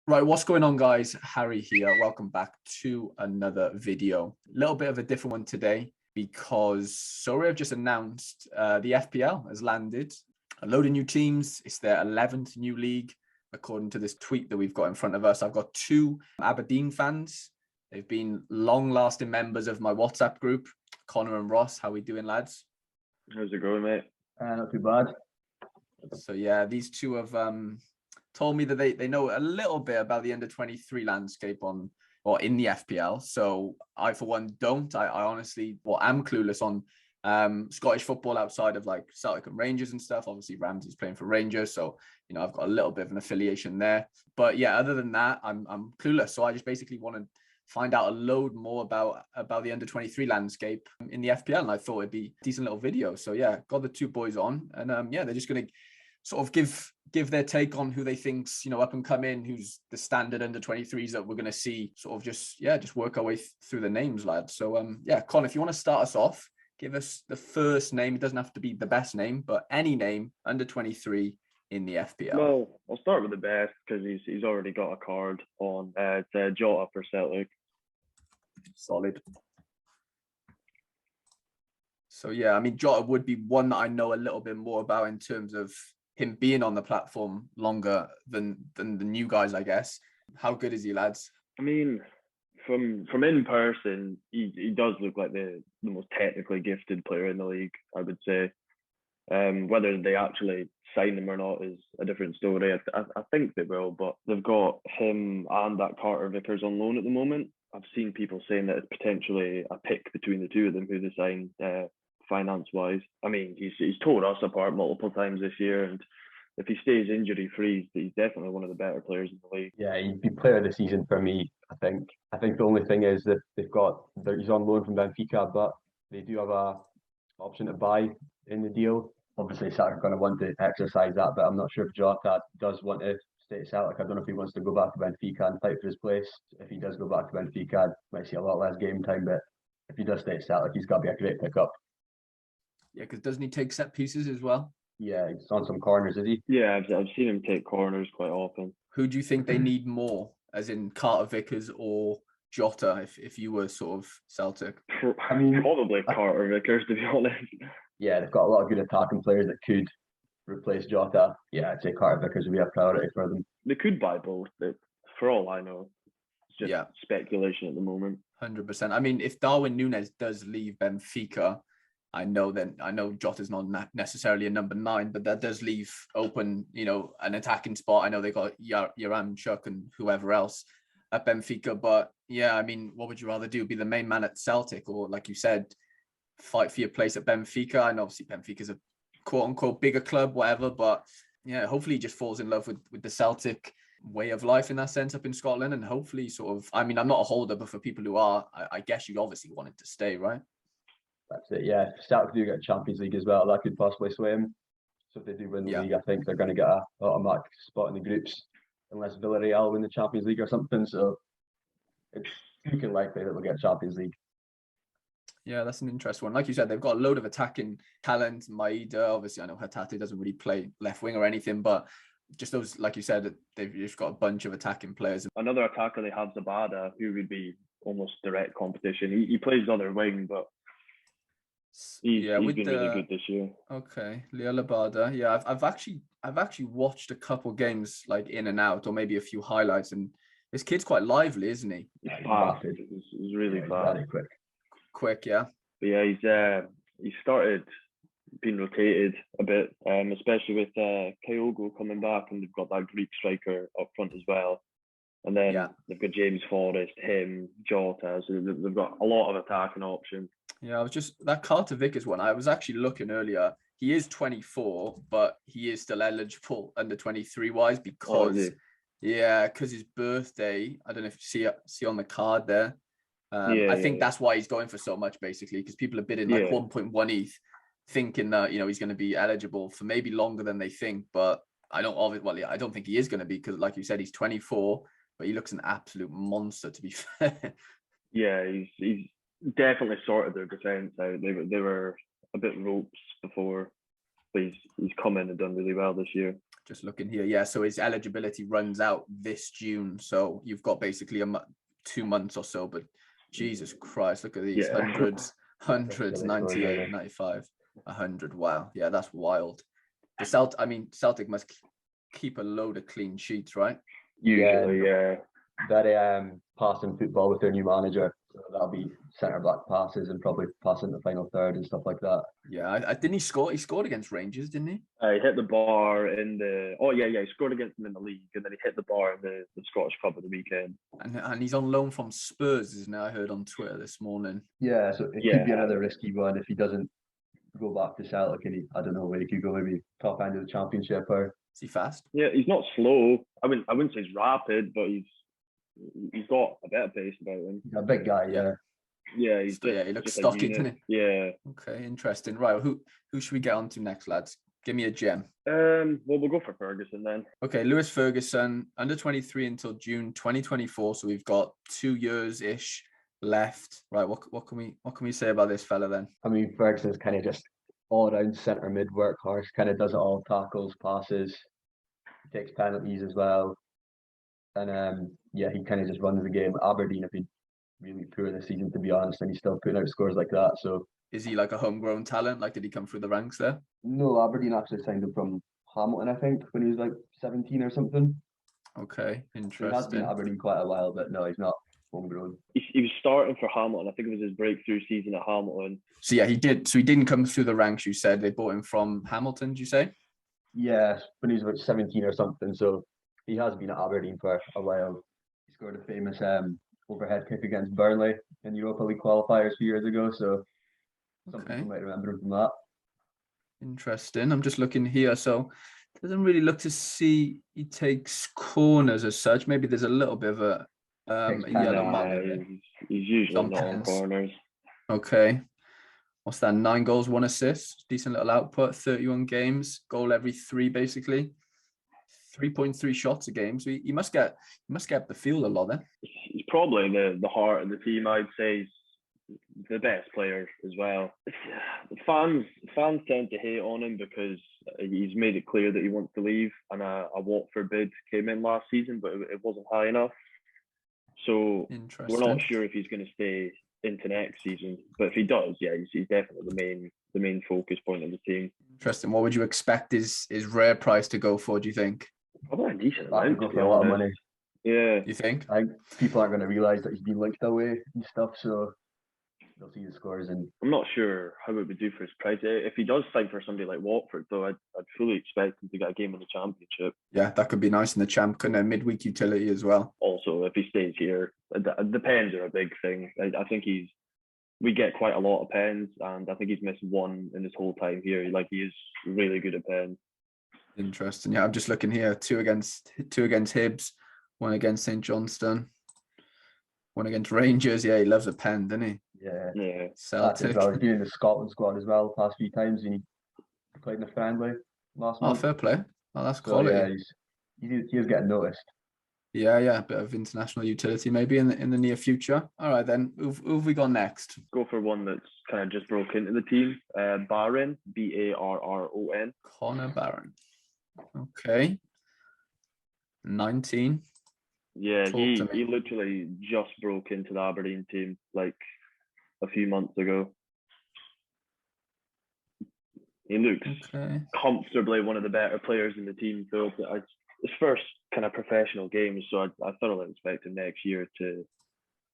Right, what's going on, guys? Harry here. Welcome back to another video. A little bit of a different one today because Sorare have just announced the FPL has landed. A load of new teams. It's their 11th new league, according to this tweet that we've got in front of us. I've got two Aberdeen fans. They've been long-lasting members of my WhatsApp group. Connor and Ross, how we doing, lads? How's it going, mate? Not too bad. So yeah, these two have told me that they know a little bit about the under-23 landscape in the FPL. So I, for one, don't. I honestly, am clueless on Scottish football outside of like Celtic and Rangers and stuff. Obviously, Ramsey's playing for Rangers, so I've got a little bit of an affiliation there. But yeah, other than that, I'm clueless. So I just basically want to find out a load more about the under-23 landscape in the FPL, and I thought it'd be a decent little video. So yeah, got the two boys on, and they're just gonna sort of give their take on who they think's up and come in, who's the standard under-23s that we're going to see. Sort of just work our way through the names, lads. So Con, if you want to start us off, give us the first name. It doesn't have to be the best name, but any name under-23 in the FPL. Well, I'll start with the best because he's already got a card on. It's Jota for Celtic. Solid. So yeah, I mean, Jota would be one that I know a little bit more about in terms of him being on the platform longer than the new guys, I guess. How good is he, lads? I mean, from in person, he does look like the most technically gifted player in the league, I would say. Whether they actually sign him or not is a different story. I think they will, but they've got him and that Carter Vickers on loan at the moment. I've seen people saying that it's potentially a pick between the two of them who they signed. Finance-wise, I mean, he's torn us apart multiple times this year, and if he stays injury-free, he's definitely one of the better players in the league. Yeah, he'd be player of the season for me, I think. I think the only thing is that he's on loan from Benfica, but they do have a option to buy in the deal. Obviously, Celtic are going to want to exercise that, but I'm not sure if Jota does want to stay at Celtic. I don't know if he wants to go back to Benfica and fight for his place. If he does go back to Benfica, might see a lot less game time, but if he does stay at Celtic, he's got to be a great pickup. Yeah, because doesn't he take set pieces as well? Yeah, he's on some corners, is he? Yeah, I've seen him take corners quite often. Who do you think they need more, as in Carter Vickers or Jota, if you were sort of Celtic? I mean, probably Carter Vickers, to be honest. Yeah, they've got a lot of good attacking players that could replace Jota. Yeah, I'd say Carter Vickers would be a priority for them. They could buy both, but for all I know, it's just speculation at the moment. 100%. I mean, if Darwin Núñez does leave Benfica, I know Jota's not necessarily a number 9, but that does leave open, an attacking spot. I know they got Yaramchuk and whoever else at Benfica, but yeah, I mean, what would you rather do? Be the main man at Celtic, or like you said, fight for your place at Benfica? I know obviously Benfica's a quote unquote bigger club, whatever, but yeah, hopefully he just falls in love with the Celtic way of life in that sense up in Scotland, and hopefully sort of, I mean, I'm not a holder, but for people who are, I guess you obviously want him to stay, right? That's it, yeah. If Celtic do get Champions League as well, that could possibly sway him. So if they do win the league, I think they're going to get a automatic spot in the groups, unless Villarreal win the Champions League or something. So it's looking likely that they'll get Champions League. Yeah, that's an interesting one. Like you said, they've got a load of attacking talent. Maeda, obviously, I know Hatate doesn't really play left wing or anything, but just those, like you said, they've just got a bunch of attacking players. Another attacker they have, Zabada, who would be almost direct competition. He plays other wing, but he's been really good this year. Okay, Leo Labada. Yeah, I've actually watched a couple games like in and out, or maybe a few highlights, and this kid's quite lively, isn't he? He's fast. He's really fast. Very quick. Quick, yeah. But yeah, he's started being rotated a bit, especially with Kyogo coming back, and they've got that Greek striker up front as well. And then they've got James Forrest, him, Jota, so they've got a lot of attacking options. Yeah, I was just, that Carter Vickers one, I was actually looking earlier. He is 24, but he is still eligible under 23 wise because, because his birthday, I don't know if you see on the card there. I think that's why he's going for so much, basically, because people are bidding like 1.1 ETH, thinking that he's going to be eligible for maybe longer than they think. But I don't think he is going to be, because, like you said, he's 24, but he looks an absolute monster, to be fair. Yeah, he's definitely sorted their defence out. They were a bit ropes before, but he's come in and done really well this year. Just looking here. Yeah, so his eligibility runs out this June. So you've got basically 2 months or so, but Jesus Christ, look at these Yeah. hundreds, 98, 95, 100. Wow. Yeah, that's wild. The Celtic must keep a load of clean sheets, right? Usually, yeah. Very passing football with their new manager. So that'll be centre back passes and probably passing the final third and stuff like that. Yeah, didn't he score? He scored against Rangers, didn't he? He hit the bar in the. Oh yeah, he scored against them in the league, and then he hit the bar in the Scottish Cup at the weekend. And he's on loan from Spurs, isn't it? I heard on Twitter this morning. Yeah, so it could be another risky one if he doesn't go back to Celtic, and I don't know where he could go, maybe top end of the Championship. Or is he fast? Yeah, he's not slow. I wouldn't say he's rapid, but he's got a better pace about him. He's a big guy, yeah. Yeah, he looks stocky, doesn't he? Yeah. Okay, interesting. Right, who should we get on to next, lads? Give me a gem. Well, we'll go for Ferguson then. Okay, Lewis Ferguson, under 23 until June 2024. So we've got 2 years-ish left. Right, what can we say about this fella then? I mean, Ferguson's kind of just all around centre mid workhorse, kind of does it all, tackles, passes, takes penalties as well. And he kind of just runs the game. Aberdeen have been really poor this season, to be honest, and he's still putting out scores like that. So is he like a homegrown talent? Like, did he come through the ranks there? No, Aberdeen actually signed him from Hamilton, I think, when he was like 17 or something. Okay, interesting. He has been at Aberdeen quite a while, but no, he's not homegrown. He was starting for Hamilton. I think it was his breakthrough season at Hamilton. So yeah, he did. So he didn't come through the ranks. You said they bought him from Hamilton. Did you say? Yeah, when he was about 17 or something. So he has been at Aberdeen for a while. He scored a famous overhead kick against Burnley in the Europa League qualifiers a few years ago. So some people might remember him from that. Interesting. I'm just looking here. So doesn't really look to see he takes corners as such. Maybe there's a little bit of a yellow mark. He's usually not on corners. Okay. What's that? 9 goals, 1 assist. Decent little output. 31 games. Goal every 3, basically. 3.3 shots a game. So he must get up the field a lot then. He's probably the heart of the team. I'd say he's the best player as well. Fans tend to hate on him because he's made it clear that he wants to leave, and a Watford bid came in last season, but it wasn't high enough. So we're not sure if he's going to stay into next season. But if he does, yeah, he's definitely the main focus point of the team. Interesting. What would you expect his rare price to go for, do you think? Probably a decent amount. Go for a lot of money. Yeah. You think? I think people aren't going to realise that he's been linked away and stuff, so they'll see the scores. And I'm not sure how it would do for his price. If he does sign for somebody like Watford, though, I'd fully expect him to get a game in the Championship. Yeah, that could be nice in the Champ, couldn't it? Midweek utility as well. Also, if he stays here, the pens are a big thing. I think we get quite a lot of pens, and I think he's missed 1 in his whole time here. He is really good at pens. Interesting. Yeah, I'm just looking here. 2 against Hibs, 1 against St Johnstone, 1 against Rangers. Yeah, he loves a pen, doesn't he? Yeah. Celtic. Well. He's been in the Scotland squad as well the past few times, and he played in the friendly last month. Oh, fair play. Oh, that's quality. Yeah, he is getting noticed. Yeah, a bit of international utility maybe in the near future. All right, then. Who have we got next? Go for one that's kind of just broke into the team. Barron, Barron. Connor Barron. Okay. 19. Yeah, he literally just broke into the Aberdeen team like a few months ago. He looks comfortably one of the better players in the team. So his first kind of professional game, so I thoroughly expect him next year to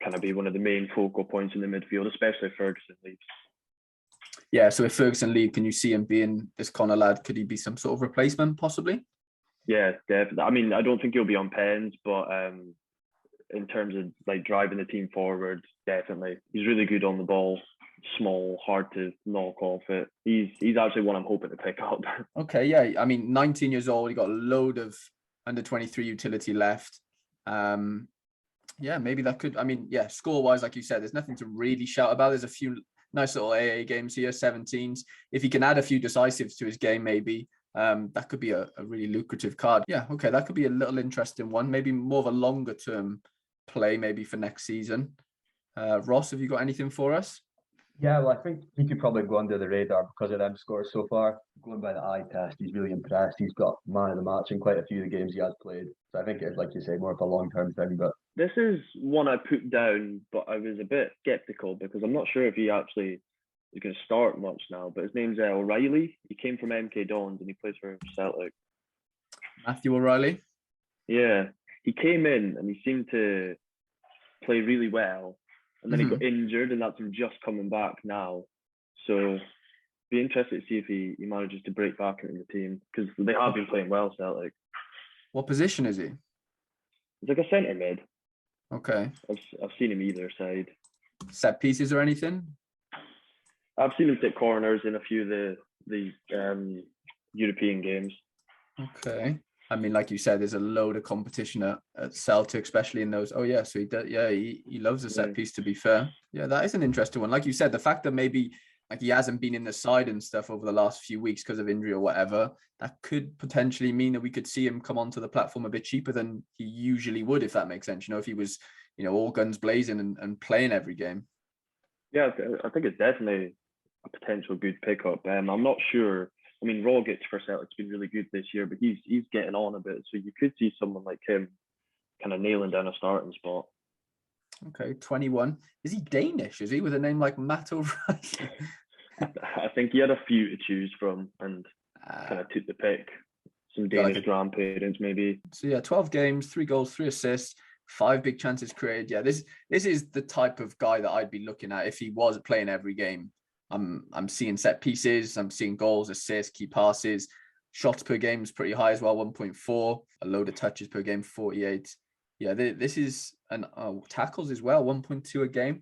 kind of be one of the main focal points in the midfield, especially if Ferguson leaves. Yeah, so if Ferguson leaves, can you see him being this Connor lad? Could he be some sort of replacement, possibly? Yeah, definitely. I mean, I don't think he'll be on pens, but in terms of like driving the team forward, definitely. He's really good on the ball. Small, hard to knock off it. He's actually one I'm hoping to pick up. Okay, yeah. I mean, 19 years old. He got a load of under 23 utility left. Yeah, maybe that could. I mean, yeah, score wise, like you said, there's nothing to really shout about. There's a few nice little AA games here, 17s. If he can add a few decisives to his game, maybe that could be a really lucrative card. Yeah, okay, that could be a little interesting one. Maybe more of a longer term play, maybe for next season. Ross, have you got anything for us? Yeah, well, I think he could probably go under the radar because of them scores so far. Going by the eye test, he's really impressed. He's got man of the match in quite a few of the games he has played. So I think it's, like you say, more of a long-term thing. But This is one I put down, but I was a bit skeptical because I'm not sure if he actually is going to start much now. But his name's O'Reilly. He came from MK Dons and he plays for Celtic. Matthew O'Reilly. Yeah, he came in and he seemed to play really well, and then he got injured, and that's him just coming back now. So be interested to see if he manages to break back into the team because they have been playing well, Celtic. What position is he? He's like a centre mid. Okay. I've seen him either side. Set pieces or anything? I've seen him take corners in a few of the European games. Okay. I mean, like you said, there's a load of competition at Celtic, especially in those. Oh yeah, so he does. Yeah, he loves a set piece. To be fair, yeah, that is an interesting one. Like you said, the fact that maybe like he hasn't been in the side and stuff over the last few weeks because of injury or whatever, that could potentially mean that we could see him come onto the platform a bit cheaper than he usually would, if that makes sense. You know, if he was, you know, all guns blazing and playing every game. Yeah, I think it's definitely a potential good pickup. I'm not sure. I mean, Rogic for Celtic's been really good this year, but he's getting on a bit. So you could see someone like him kind of nailing down a starting spot. Okay, 21. Is he Danish? Is he with a name like Matt O'Reilly? I think he had a few to choose from and kind of took the pick. Some Danish grandparents, maybe. So yeah, 12 games, 3 goals, 3 assists, 5 big chances created. Yeah, this is the type of guy that I'd be looking at if he was playing every game. I'm seeing set pieces, I'm seeing goals, assists, key passes, shots per game is pretty high as well, 1.4, a load of touches per game, 48. Yeah, this is an tackles as well, 1.2 a game.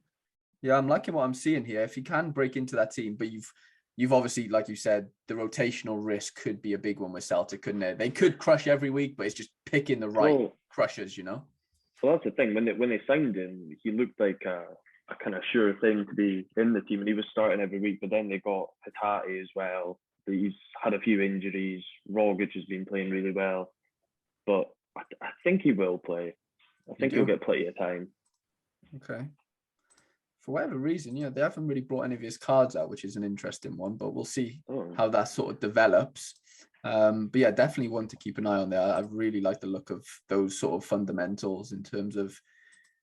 Yeah, I'm liking what I'm seeing here. If he can break into that team, but you've obviously, like you said, the rotational risk could be a big one with Celtic, couldn't it? They could crush every week, but it's just picking the right crushers, you know? Well, that's the thing. When they signed him, he looked like a kind of sure thing to be in the team, and he was starting every week. But then they got Hatate as well. He's had a few injuries. Rogic has been playing really well, but I think he will play. I think he'll get plenty of time. Okay. For whatever reason, yeah, they haven't really brought any of his cards out, which is an interesting one, but we'll see how that sort of develops. But yeah, definitely one to keep an eye on there. I really like the look of those sort of fundamentals in terms of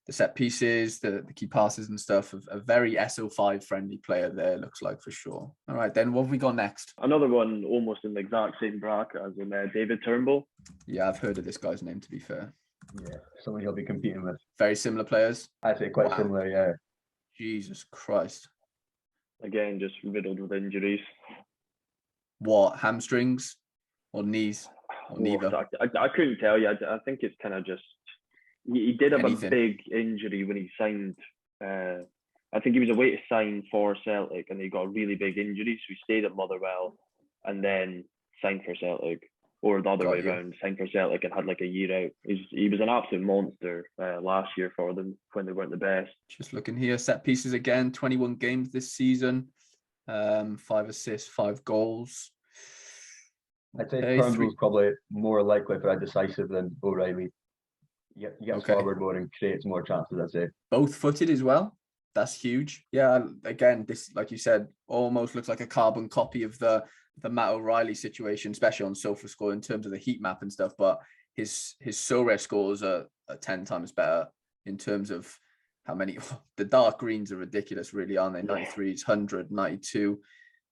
the set pieces, the key passes and stuff. A very SO5 friendly player there, looks like, for sure. All right, then what have we got next? Another one almost in the exact same bracket as in David Turnbull. Yeah, I've heard of this guy's name, to be fair. Yeah, someone he'll be competing with. Very similar players? I'd say quite similar, yeah. Jesus Christ. Again, just riddled with injuries. What, hamstrings or knees? Or neither? I couldn't tell you. I think it's kind of just, he did have a big injury when he signed. I think he was away to sign for Celtic and he got a really big injury. So he stayed at Motherwell and then signed for Celtic. Or the other way around, signed for Celtic and had like a year out. He was an absolute monster last year for them when they weren't the best. Just looking here, set pieces again, 21 games this season, 5 assists, 5 goals. I'd say Turnbull's probably more likely for a decisive than O'Reilly. He gets forward more and creates more chances, I'd say. Both footed as well. That's huge. Yeah, again, this, like you said, almost looks like a carbon copy of the Matt O'Reilly situation, especially on SofaScore in terms of the heat map and stuff. But his Sorare scores are 10 times better in terms of how many. The dark greens are ridiculous, really, aren't they? 93s, 100, 92.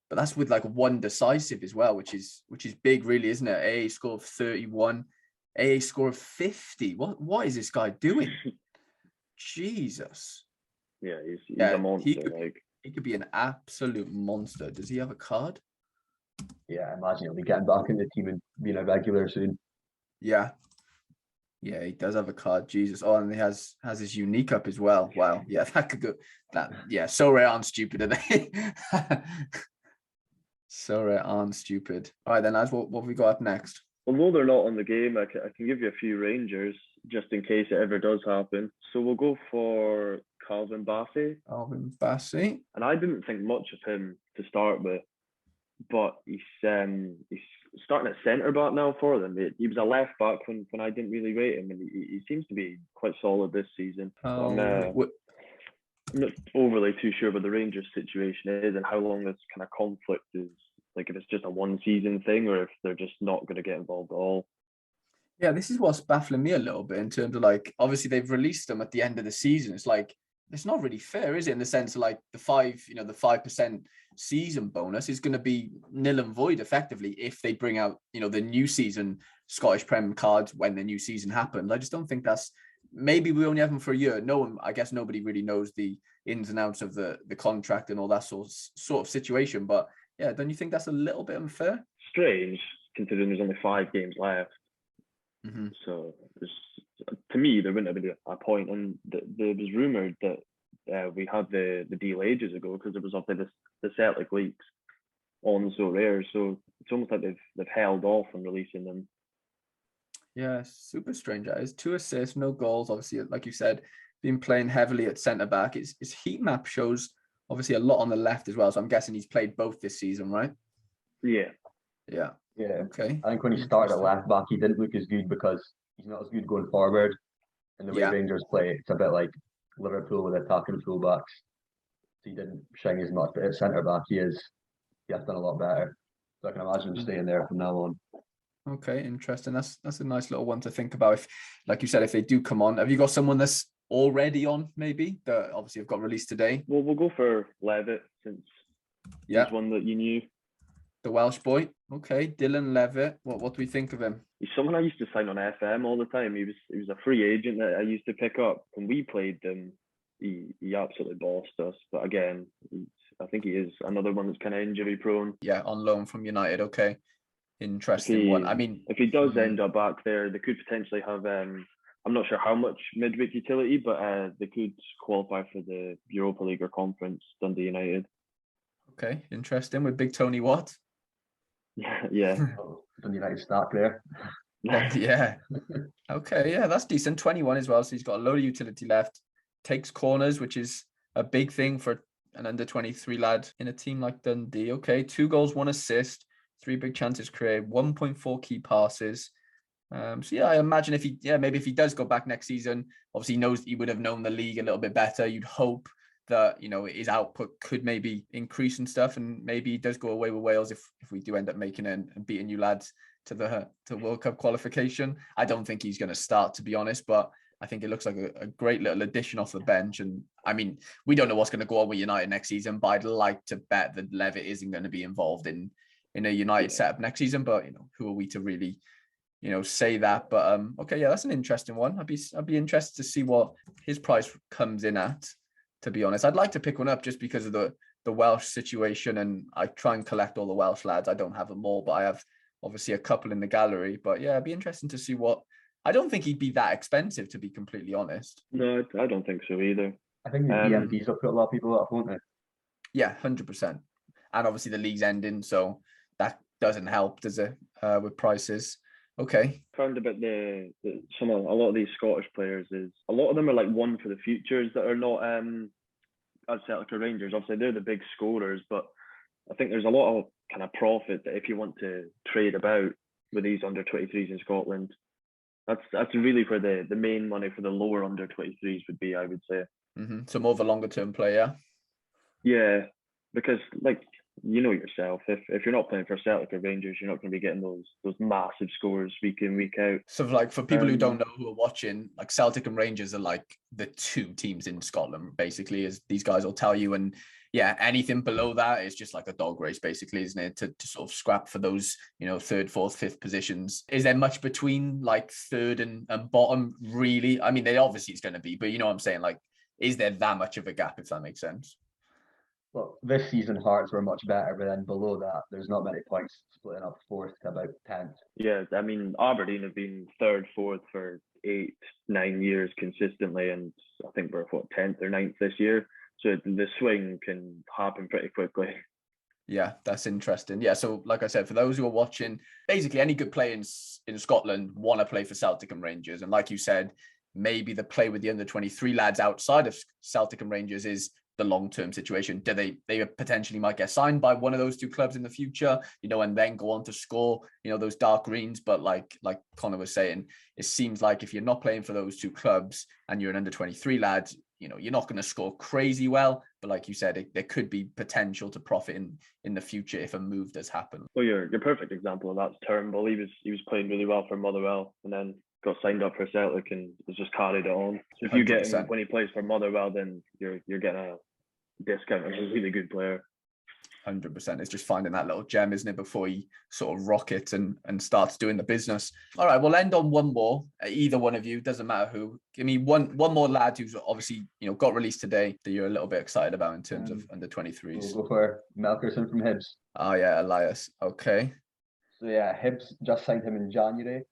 But that's with like one decisive as well, which is big, really, isn't it? AA score of 31, AA score of 50. What is this guy doing? Jesus. Yeah, he's a monster. He could be an absolute monster. Does he have a card? Yeah, I imagine he'll be getting back in the team and being a regular soon. Yeah. Yeah, he does have a card. Jesus. Oh, and he has his unique up as well. Wow. Yeah, that could go. So rare aren't stupid, are they? So rare aren't stupid. All right, then, lads, what have we got up next? Although they're not on the game, I can give you a few Rangers just in case it ever does happen. So we'll go for Calvin Bassey. Calvin Bassey. And I didn't think much of him to start with, but he's starting at centre back now for them. He was a left back when I didn't really rate him, and he seems to be quite solid this season. I'm not overly too sure what the Rangers situation is and how long this kind of conflict is. Like, if it's just a one season thing or if they're just not going to get involved at all. Yeah, this is what's baffling me a little bit in terms of like, obviously they've released them at the end of the season. It's like, it's not really fair, is it? In the sense of like the 5% season bonus is going to be nil and void effectively if they bring out, the new season Scottish Prem cards when the new season happens. I just don't think that's, maybe we only have them for a year. No one, I guess nobody really knows the ins and outs of the contract and all that sort of situation. But yeah, don't you think that's a little bit unfair? Strange, considering there's only 5 games left. Mm-hmm. So to me, there wouldn't have been a point. And there was rumoured that we had the deal ages ago because there was obviously the Celtic leaks on Sorare. So it's almost like they've held off on releasing them. Yeah, super strange. That is 2 assists, no goals. Obviously, like you said, been playing heavily at centre back. His heat map shows obviously a lot on the left as well. So I'm guessing he's played both this season, right? Yeah. Yeah. Yeah. Okay. I think when he started at left back, he didn't look as good because he's not as good going forward. And the way Rangers play, it's a bit like Liverpool with attacking fullbacks. So he didn't shine as much, but at centre back, he has done a lot better. So I can imagine him staying there from now on. Okay, interesting. That's a nice little one to think about. If, like you said, if they do come on, have you got someone that's already on? Maybe that obviously have got released today. Well, we'll go for Levitt since he's one that you knew. The Welsh boy. Okay, Dylan Levitt. What do we think of him? He's someone I used to sign on FM all the time. He was a free agent that I used to pick up. When we played them, he absolutely bossed us. But again, I think he is another one that's kind of injury prone. Yeah, on loan from United. Okay, interesting one. I mean, if he does end up back there, they could potentially have. I'm not sure how much midweek utility, but they could qualify for the Europa League or Conference. Dundee United. Okay, interesting with Big Tony Watt. Yeah. Dundee United stack there. Yeah. Okay, yeah, that's decent. 21 as well, so he's got a load of utility left. Takes corners, which is a big thing for an under 23 lad in a team like Dundee. Okay, 2 goals, 1 assist, 3 big chances created, 1.4 key passes. So yeah, I imagine maybe if he does go back next season, obviously he would have known the league a little bit better. You'd hope that his output could maybe increase and stuff, and maybe he does go away with Wales if we do end up making it and beating you lads to World Cup qualification. I don't think he's going to start, to be honest, but I think it looks like a great little addition off the bench. And I mean, we don't know what's going to go on with United next season, but I'd like to bet that Levitt isn't going to be involved in a United setup next season. But who are we to really say that? But okay, yeah, that's an interesting one. I'd be interested to see what his price comes in at. To be honest, I'd like to pick one up just because of the Welsh situation, and I try and collect all the Welsh lads. I don't have them all, but I have obviously a couple in the gallery. But yeah, it'd be interesting to see what. I don't think he'd be that expensive, to be completely honest. No, I don't think so either. I think the DMPs will put a lot of people up, won't they? Yeah, 100%. And obviously the league's ending, so that doesn't help, does it? With prices. Okay. Found about a lot of these Scottish players is a lot of them are like one for the futures that are not as Celtic or Rangers. Obviously they're the big scorers, but I think there's a lot of kind of profit that if you want to trade about with these under 23s in Scotland, that's really where the main money for the lower under 23s would be, I would say. Mm-hmm. So more of a longer term player. Yeah, because like yourself, if you're not playing for Celtic or Rangers, you're not going to be getting those massive scores week in, week out. So like for people who don't know, who are watching, like Celtic and Rangers are like the 2 teams in Scotland, basically, as these guys will tell you. And yeah, anything below that is just like a dog race, basically, isn't it? To sort of scrap for those, 3rd, 4th, 5th positions. Is there much between like 3rd and bottom, really? I mean, there obviously is going to be, but you know what I'm saying? Like, is there that much of a gap, if that makes sense? Well, this season Hearts were much better, but then below that, there's not many points splitting up 4th to about 10th. Yeah, I mean, Aberdeen have been 3rd, 4th for 8, 9 years consistently, and I think we're 10th or 9th this year. So the swing can happen pretty quickly. Yeah, that's interesting. Yeah, so like I said, for those who are watching, basically any good player in Scotland want to play for Celtic and Rangers. And like you said, maybe the play with the under 23 lads outside of Celtic and Rangers is the long-term situation. Do they potentially might get signed by one of those 2 clubs in the future, and then go on to score, those dark greens. But like Connor was saying, it seems like if you're not playing for those 2 clubs and you're an under 23 lad, you know, you're not going to score crazy well, but like you said, there could be potential to profit in the future if a move does happen. Well, your perfect example of that's Turnbull. He was playing really well for Motherwell, and then got signed up for Celtic and was just carried it on. So if you get him 100%. when he plays for Motherwell, then you're getting a discount. He's a really good player. 100%. It's just finding that little gem, isn't it, before he sort of rockets and starts doing the business. All right, we'll end on one more. Either one of you, doesn't matter who. Give me one more lad who's obviously, you know, got released today that you're a little bit excited about in terms of under 23s. We'll go for Melkerson from Hibs. Oh yeah, Elias. Okay. So yeah, Hibs just signed him in January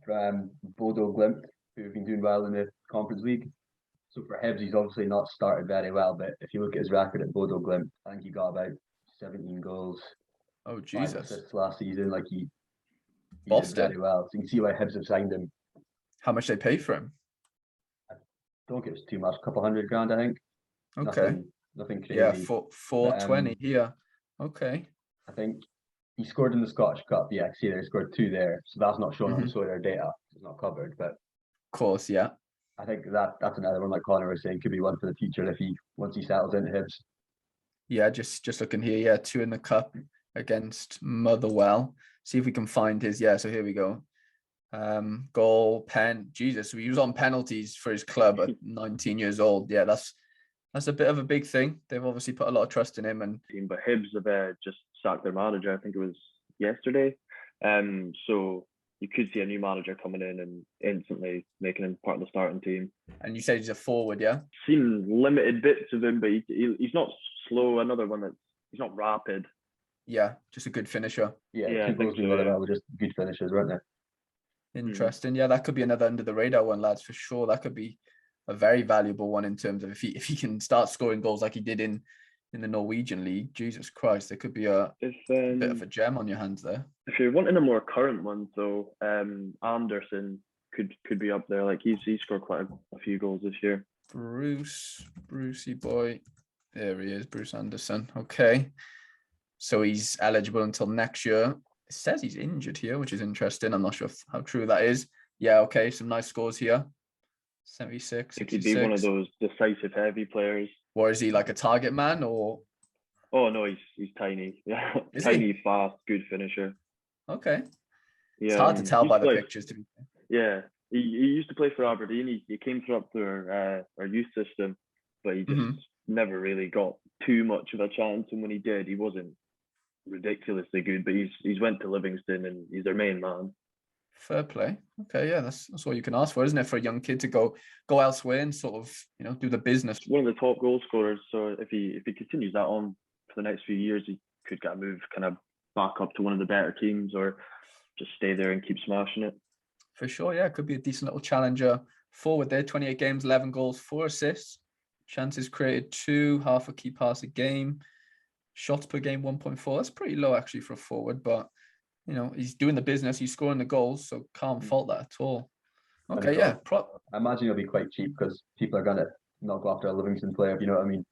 from Bodo Glimt, who've been doing well in the Conference League. So for Hibs, he's obviously not started very well, but if you look at his record at Bodo Glimt, I think he got about 17 goals. Oh 5 Jesus. assists last season. Like he Bossed did it. very well. So you can see why Hibs have signed him. How much they pay for him? Don't give us too much, couple $100,000, I think. Okay. Nothing crazy. Yeah, 420 here. Okay. I think he scored in the Scottish Cup. Yeah, I see there he scored 2 there. So that's not shown on the Sorare data. It's not covered, but Of course, yeah. I think that's another one, like Connor was saying, could be one for the future if once he settles into Hibs. Yeah, just looking here. Yeah, 2 in the cup against Motherwell. See if we can find his. Yeah, so here we go. Goal, pen. Jesus, he was on penalties for his club at 19 years old. Yeah, that's a bit of a big thing. They've obviously put a lot of trust in him. And But Hibs have just sacked their manager. I think it was yesterday. So you could see a new manager coming in and instantly making him part of the starting team. And you said he's a forward, yeah? Seen limited bits of him, but he's not slow. Another one he's not rapid. Yeah, just a good finisher. Yeah, 2 goals we got about were just good finishers, weren't they? Interesting. Yeah, that could be another under the radar one, lads, for sure. That could be a very valuable one in terms of if he can start scoring goals like he did in the Norwegian league. Jesus Christ, there could be a bit of a gem on your hands there. If you're wanting a more current one, though, Anderson could be up there. Like he's scored quite a few goals this year. Brucey boy. There he is, Bruce Anderson. Okay. So he's eligible until next year. It says he's injured here, which is interesting. I'm not sure how true that is. Yeah, okay. Some nice scores here. 76, He could be one of those decisive heavy players. Or is he like a target man or? Oh no, he's tiny. Yeah, tiny, fast, good finisher. Okay. Yeah, it's hard to tell by the pictures. To be fair. Yeah, he used to play for Aberdeen. He came through our youth system, but he just never really got too much of a chance. And when he did, he wasn't ridiculously good. But he's went to Livingston and he's their main man. Fair play. Okay, yeah, that's all you can ask for, isn't it, for a young kid to go elsewhere and sort of, you know, do the business. One of the top goal scorers. So if he continues that on for the next few years, he could get a move kind of back up to one of the better teams, or just stay there and keep smashing it. For sure, yeah, could be a decent little challenger forward there. 28 games, 11 goals, 4 assists, chances created 2, half a key pass a game, shots per game 1.4. That's pretty low actually for a forward, but you know, he's doing the business, he's scoring the goals, so can't fault that at all. Okay, yeah. I imagine he'll be quite cheap because people are going to not go after a Livingston player, if you know what I mean.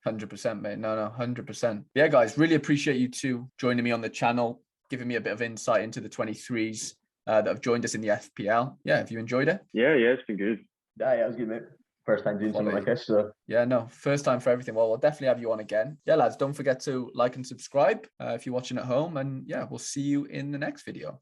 100%, mate. No, 100%. Yeah, guys, really appreciate you two joining me on the channel, giving me a bit of insight into the 23s that have joined us in the FPL. Yeah, have you enjoyed it? Yeah, it's been good. Yeah, it was good, mate. First time doing something like this, so. Yeah, no, first time for everything. Well, we'll definitely have you on again. Yeah, lads, don't forget to like and subscribe if you're watching at home. And yeah, we'll see you in the next video.